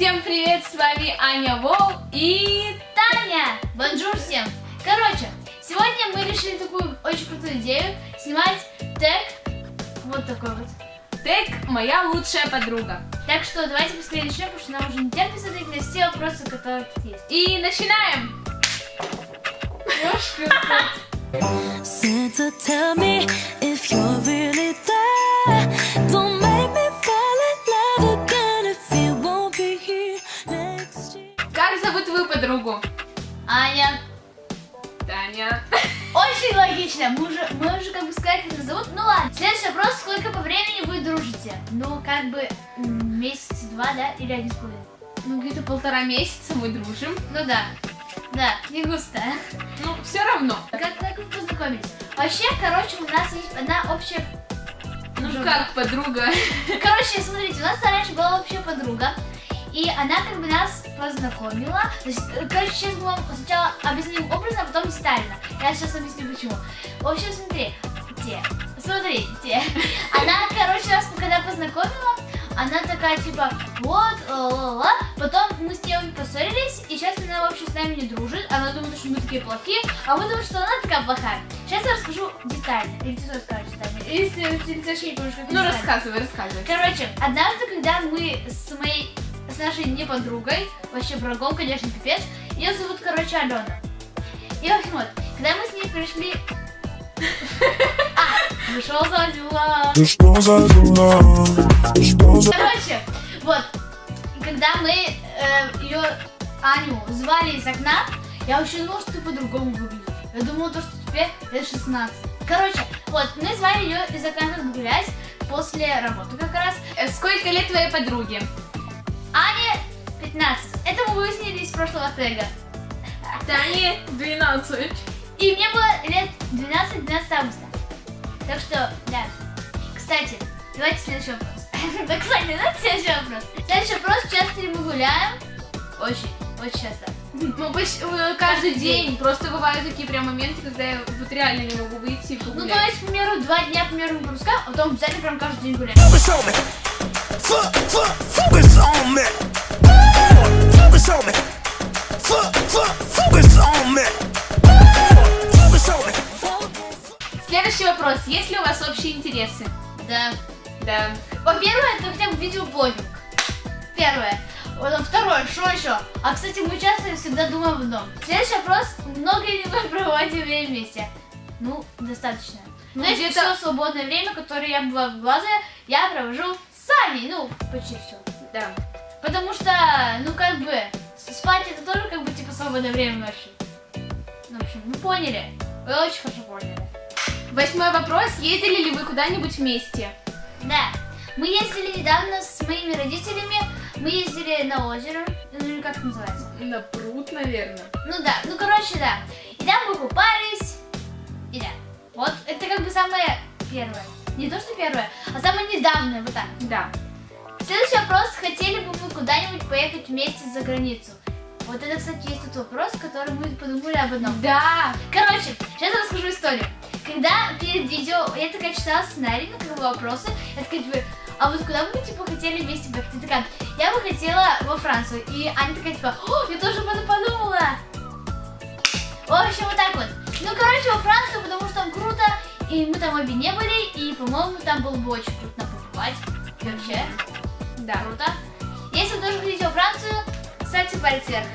Всем привет, с вами Аня Вол и Таня. Бонжур всем. Короче, сегодня мы решили такую очень крутую идею снимать тег. Вот такой вот. Тег «Моя лучшая подруга». Так что давайте быстрее начнем, потому что нам уже не терпится ответить на все вопросы, которые тут есть. И начинаем! Santa, tell me if you're really there. Don't make me fall in love again if you won't be here next year. Как зовут твою подругу? Аня. Таня. Очень логично. Мы уже как бы сказали, как ее зовут. Ну ладно. Следующий вопрос. Сколько по времени вы дружите? Ну, как бы месяц-два, да? Или 1,5? Ну, где-то 1,5 месяца мы дружим. Ну да. Да, не густо. Ну, все равно. Как вы познакомились? Вообще, короче, у нас есть одна общая... Ну, как подруга? Короче, смотрите, у нас раньше была общая подруга. И она как бы нас познакомила. Значит, короче, сейчас мы вам сначала объясним образно, а потом детально. Я сейчас объясню почему. В общем, смотрите. Она, короче, нас когда познакомила, она такая, типа, вот, ла-ла-ла. Потом мы с ней поссорились, и сейчас она вообще с нами не дружит. Она думает, что мы такие плохие, а мы думаем, что она такая плохая. Сейчас я расскажу детально. Или ты что расскажешь детально? Или ты вообще не помнишь, как Ну, рассказывай. Короче, однажды, когда мы с нашей не подругой, вообще врагом, конечно, пипец, ее зовут, короче, Алена. И в общем, вот, когда мы с ней пришли... Ну что за дела? Короче, вот, когда мы ее, Аню, звали из окна, я вообще думала, что ты по-другому выглядишь. Я думала, что тебе лет 16. Короче, вот, мы звали ее из окна как бы гулять после работы как раз. Сколько лет твоей подруге? Ане 15. Это мы выяснили из прошлого тега. Тане 12. И мне было лет 12 августа. Так что, да. Кстати, давайте следующий вопрос. Да, кстати, давайте следующий вопрос. Следующий вопрос, часто ли мы гуляем? Очень часто. Ну, каждый день. Просто бывают такие прям моменты, когда я вот реально не могу выйти и Ну, погулять. то есть, к примеру, 2 дня, к примеру, мы пропускаем, а потом обязательно прям каждый день гуляем. Focus on me. Focus on me. Focus on me. Focus on me. Focus on me. Следующий вопрос. Есть ли у вас общие интересы? Да. Да. Во-первых, это хотя бы видеоблогинг. Первое. Потом второе, что еще? А, кстати, мы часто всегда думаем об одном. Следующий вопрос. Много ли мы проводим время вместе? Ну, достаточно. Ну, Знаете, где-то- все свободное время, которое я была в глаза, я провожу с Аней. Ну, почти все. Да. Потому что, ну, как бы, спать это тоже как бы типа свободное время ночи. Ну, в общем, вы поняли. Вы очень хорошо поняли. 8-й вопрос. Ездили ли вы куда-нибудь вместе? Да. Мы ездили недавно с моими родителями. Мы ездили на озеро. Ну, или как это называется? На пруд, наверное. Ну да, ну короче, да. И там мы купались. И да. Вот это как бы самое первое. Не то, что первое, а самое недавнее, вот так. Да. Следующий вопрос. Хотели бы мы куда-нибудь поехать вместе за границу? Вот это, кстати, есть тот вопрос, который мы подумали об одном. Да. Короче, сейчас я расскажу историю. Когда перед видео я такая читала сценарий, ну, как бы вопросы, я такая, типа, а вот куда бы мы, типа, хотели вместе поехать? Я такая, я бы хотела во Францию. И Аня такая, типа, о, я тоже об этом подумала. В общем, вот так вот. Ну, короче, во Францию, потому что там круто, и мы там обе не были, и, по-моему, там было бы очень круто покупать. И вообще, Да. круто. Если вы тоже хотите во Францию, ставьте палец вверх.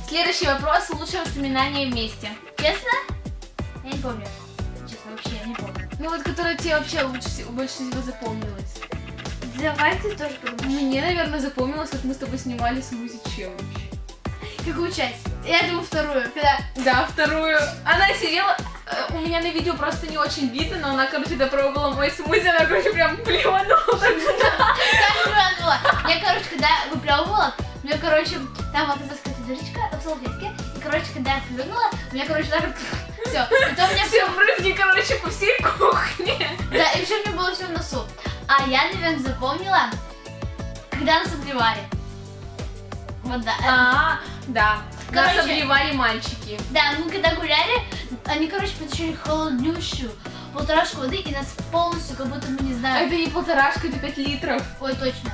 Следующий вопрос. Лучшее воспоминание вместе. Честно? Я не помню. Честно, вообще я не помню. Ну вот, которая тебе вообще больше всего запомнилась. Давай ты тоже подумаешь. Мне, наверное, запомнилось, как мы с тобой снимали смузи челлендж. Какую часть? Я думаю, вторую. Когда... Да, вторую. Она сидела, у меня на видео просто не очень видно, но она, короче, допробовала мой смузи, она, короче, прям плеванула. Как было? Я, короче, когда выплевывала, у меня, короче, там оказалась какая-то дырочка в салфетке. И, короче, когда я плюнула, у меня, короче, так все. Потом у меня Все брызги, короче, по всей кухне. Да, и еще у меня было все в носу. А я, наверное, запомнила, когда нас обливали. Вот да. Да. Нас Короче, обливали мальчики. Да, мы когда гуляли, они, короче, потащили холоднющую полторашку воды и нас полностью, как будто мы не знаем. Это не полторашка, это 5 литров. Ой, точно.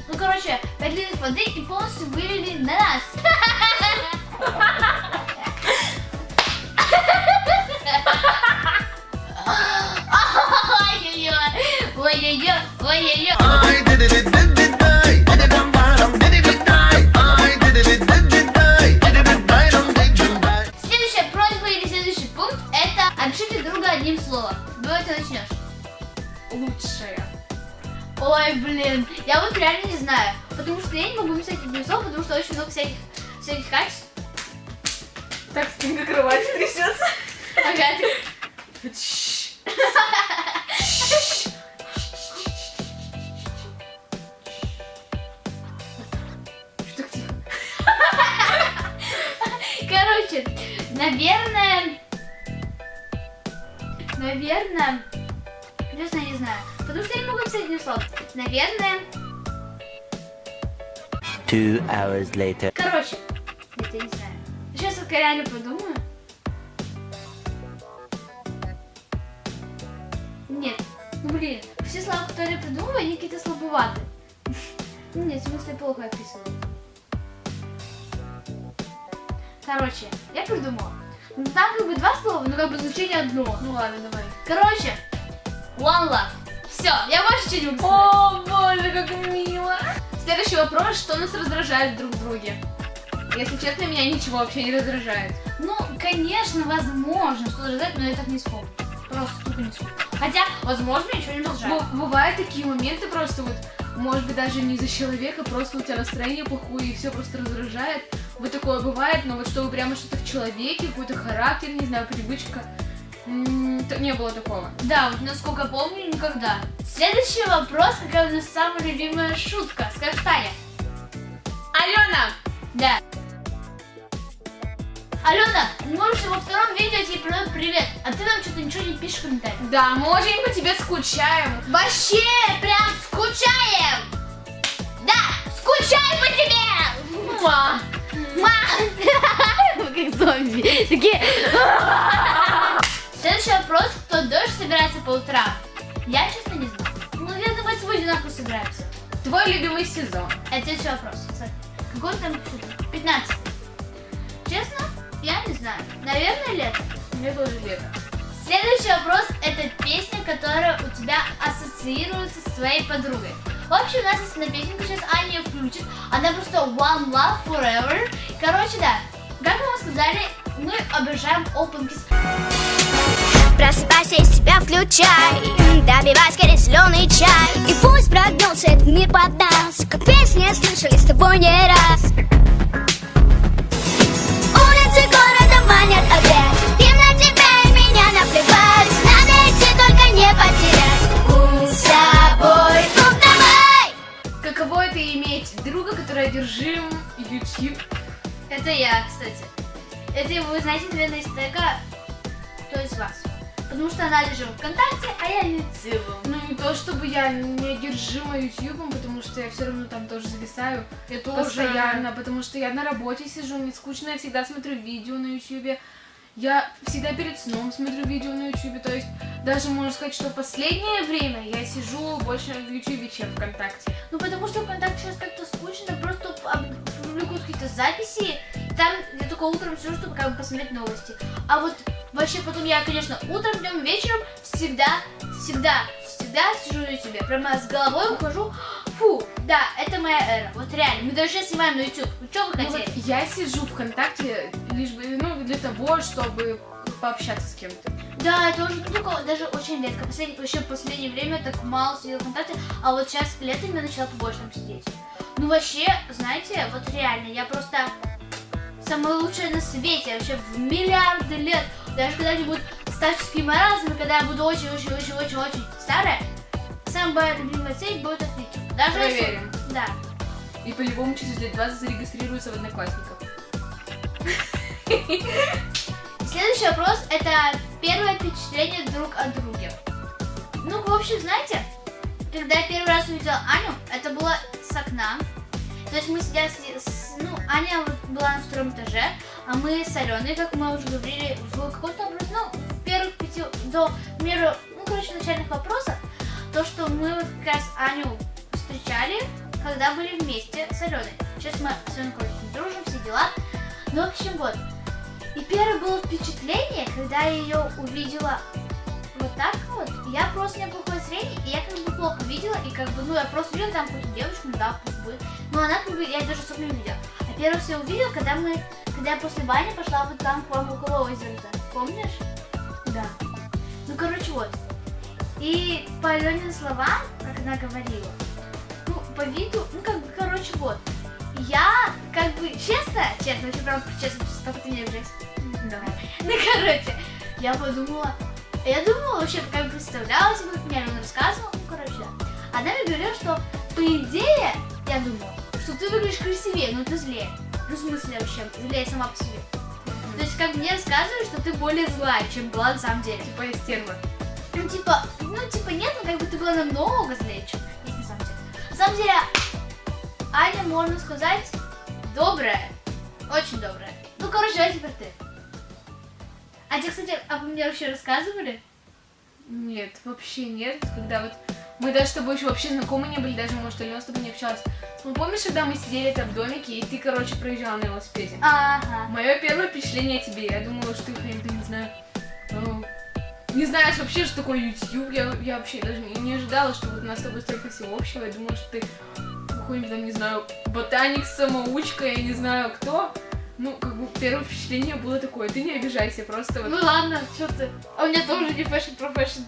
Ну, короче, 5 литров воды и полностью вылили на нас. Ой-ой-ой, ой-ой-ой, ой-ой-ой. I did it, did it, die. Did it, did it, die. I did it, did it, die. Did it, die, did it, die. Следующая просьба или следующий пункт — это опишите друга одним словом. Давай ты начнешь. Лучшая. Ой, блин, я вот реально не знаю, потому что я не могу писать одним словом, потому что очень много всяких качеств. Так спинка кровати трясется. Ага, ты... Что так тихо? Короче, наверное, честно, я не знаю, потому что я не могу писать одним словом. Наверное, 2 hours later. короче, это я не знаю. Сейчас вот реально подумаю. Нет, ну блин, все слова, которые я придумываю, они какие-то слабоваты. Ну нет, в смысле плохо описываю. Короче, я придумала. Ну, там как бы 2 слова, но как бы звучание одно. Ну ладно, давай. Короче, one love. Все, я больше ничего не могу сказать. О, боже, как мило. Следующий вопрос, что нас раздражает друг в друге? Если честно, меня ничего вообще не раздражает. Ну, конечно, возможно, что раздражает, но я так не вспомню. Просто тупо не вспомню. Хотя, возможно, ничего не раздражает. Бывают такие моменты просто вот, может быть, даже не из-за человека, просто у тебя настроение плохое и все просто раздражает. Вот такое бывает, но вот чтобы прямо что-то в человеке, какой-то характер, не знаю, привычка, не было такого. Да, вот насколько помню, никогда. Следующий вопрос, какая у нас самая любимая шутка? Скажи, Таня. Алена! Да. Алена, мы уже во втором видео тебе передают привет, а ты нам что-то ничего не пишешь в комментариях. Да, мы очень по тебе скучаем. Вообще, прям скучаем! Да, скучаем по тебе! Ма! Вы как зомби. Такие. Следующий вопрос, кто дольше собирается по утрам? Я, честно, не знаю. Ну, я думаю, свой одинаково собираемся. Твой любимый сезон? Это следующий вопрос. Кстати, какой там 15? Честно, я не знаю. Наверное, лето. Мне тоже лето. Следующий вопрос — это песня, которая у тебя ассоциируется с твоей подругой. В общем, у нас есть одна песенка, сейчас Аня включит. Она просто One Love Forever. Короче, да, как мы вам сказали, мы обожаем Open Kiss. Просыпайся и себя включай, добивай скорее зеленый чай. И пусть прогнулся этот мир под нас, как песни слышали с тобой не раз. Улицы города манят опять, им на тебя и меня наплевать. Надо идти, только не потерять путь с собой. Ну давай! Каково это иметь друга, который одержим YouTube? Это я, кстати. Это вы знаете, наверное, из тега «Кто из вас?». Потому что она держит ВКонтакте, а я лицевым. Ну не то чтобы я не одержима YouTube, потому что я все равно там тоже зависаю. Я тоже. Постоянно, потому что я на работе сижу, мне скучно, я всегда смотрю видео на YouTube. Я всегда перед сном смотрю видео на YouTube, то есть даже можно сказать, что в последнее время я сижу больше в YouTube, чем ВКонтакте. Ну потому что ВКонтакте сейчас как-то скучно, просто публикуют какие-то записи, там я только утром сижу, чтобы как бы посмотреть новости. А вот вообще потом я, конечно, утром, днем, вечером всегда сижу на YouTube. Прямо с головой ухожу. Фу, да, это моя эра. Вот реально. Мы даже сейчас снимаем на YouTube. Ну что вы Ну, хотели? вот я сижу ВКонтакте лишь бы, для того, чтобы пообщаться с кем-то. Да, это уже только даже очень редко. Вообще в последнее время так мало сидела ВКонтакте, а вот сейчас летом я начала побольше там сидеть. Ну вообще, знаете, вот реально, я просто самая лучшая на свете, вообще в миллиарды лет. Даже когда-нибудь старческие маразмы, когда я буду очень-очень-очень-очень старая, самая моя любимая цель будет открыть. Даже Проверим. если... Да. И по-любому через лет 20 зарегистрируется в Одноклассниках. Следующий вопрос — это первое впечатление друг о друге. Ну, в общем, знаете, когда я первый раз увидела Аню, это было с окна. То есть мы сидели, Аня была на втором этаже, а мы с Аленой, как мы уже говорили, в каком-то образе, в первых 5, до начальных вопросов, то, что мы вот как раз Аню встречали, когда были вместе с Аленой. Сейчас мы с Аленой, короче, не дружим, все дела. Ну, в общем, вот. И первое было впечатление, когда я ее увидела вот так вот. Я просто, у меня плохое зрение, и я как бы плохо видела, и как бы, ну, я просто видела там какую-то девушку, ну да, пусть будет. Но она как бы, я даже особо не видела. А первое все увидела, когда я после бани пошла вот там к вам около озера-то. Помнишь? Да. Ну, короче, вот. И по Алене словам, как она говорила, ну, по виду, ну, как бы, короче, вот. Я, как бы, честно, вообще, прям честно, как ты меня взять? Давай. Ну, короче, я думала, вообще, как представляла себе, как мне Алена рассказывала, ну, короче, да. Она мне говорила, что, по идее, я думала, что ты выглядишь красивее, но ты злее. Ну, в смысле, вообще, злее сама по себе. То есть, как мне рассказывали, что ты более злая, чем была на самом деле. Типа я стерва. Ну, типа, нет, ну, как бы ты была намного злее, чем есть на самом деле. На самом деле, Аня, можно сказать, добрая. Очень добрая. Ну, короче, давай теперь ты. А тебе, кстати, обо мне вообще рассказывали? Нет, вообще нет. Когда вот мы даже с тобой еще вообще знакомы не были, даже, может, Алена с тобой не общалась. Ну, помнишь, когда мы сидели там в домике, и ты, короче, проезжала на велосипеде? Ага. Мое первое впечатление о тебе, я думала, что ты, не знаю, не знаешь вообще, что такое YouTube. Я вообще даже не ожидала, что вот у нас с тобой столько всего общего. Я думала, что ты какой-нибудь там, не знаю, ботаник, самоучка, я не знаю кто. Ну, как бы первое впечатление было такое. Ты не обижайся, просто вот. Ну ладно, что ты. А у меня тоже не фэшн про фэшн.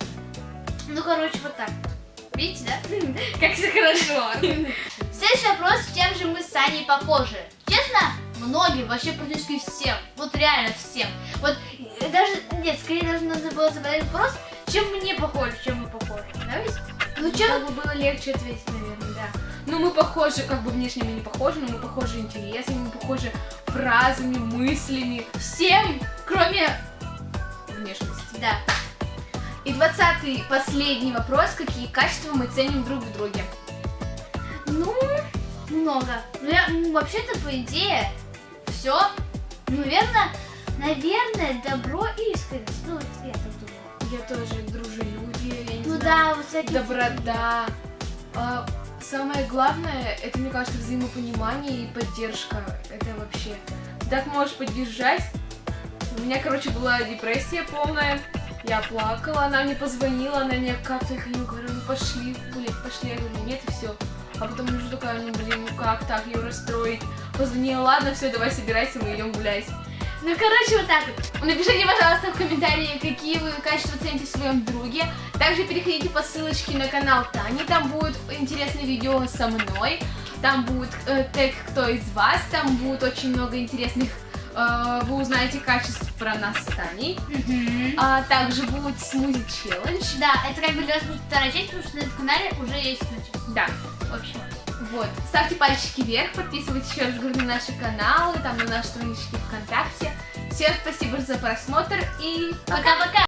Ну, короче, вот так. Видите, да? Как все хорошо. Следующий вопрос, чем же мы с Аней похожи? Честно, многим, вообще практически всем. Вот реально всем. Вот даже, нет, скорее даже надо было задать вопрос, чем мы не похожи, чем мы похожи. Да ведь? Ну, чем... Как бы было легче ответить, наверное, да. Ну, мы похожи, как бы внешне мы не похожи, но мы похожи интересами, мы похожи фразами, мыслями. Всем, кроме... Внешности. Да. И 20-й, последний вопрос. Какие качества мы ценим друг в друге? Ну, много. Ну, вообще-то, по идее, все. Ну, наверное, добро и искренность. Ну, вот я так думаю. Я тоже дружелюбие, я не Ну знаю, да, вот всякие... доброта. Самое главное, это, мне кажется, взаимопонимание и поддержка. Это вообще... Ты так можешь поддержать. У меня, короче, была депрессия полная. Я плакала, она мне позвонила, она мне как только ему говорю, ну пошли, блядь, пошли. Я говорю, нет, и все. А потом уже такая, ну блин, ну как так ее расстроить? Позвонила, ладно, все, давай собирайся, мы идем гулять. Ну, короче, вот так вот. Напишите, пожалуйста, в комментарии, какие вы качества цените в своем друге. Также переходите по ссылочке на канал Тани, там будет интересное видео со мной. Там будет тег «Кто из вас?», там будет очень много интересных, вы узнаете качеств про нас с Таней. А также будет смузи челлендж. Да, это как бы для вас будет вторая часть, потому что на этом канале уже есть начало. Да. В общем. Вот. Ставьте пальчики вверх, подписывайтесь еще раз говорю, на наши каналы, там на наши странички ВКонтакте. Всем спасибо за просмотр и Пока-пока!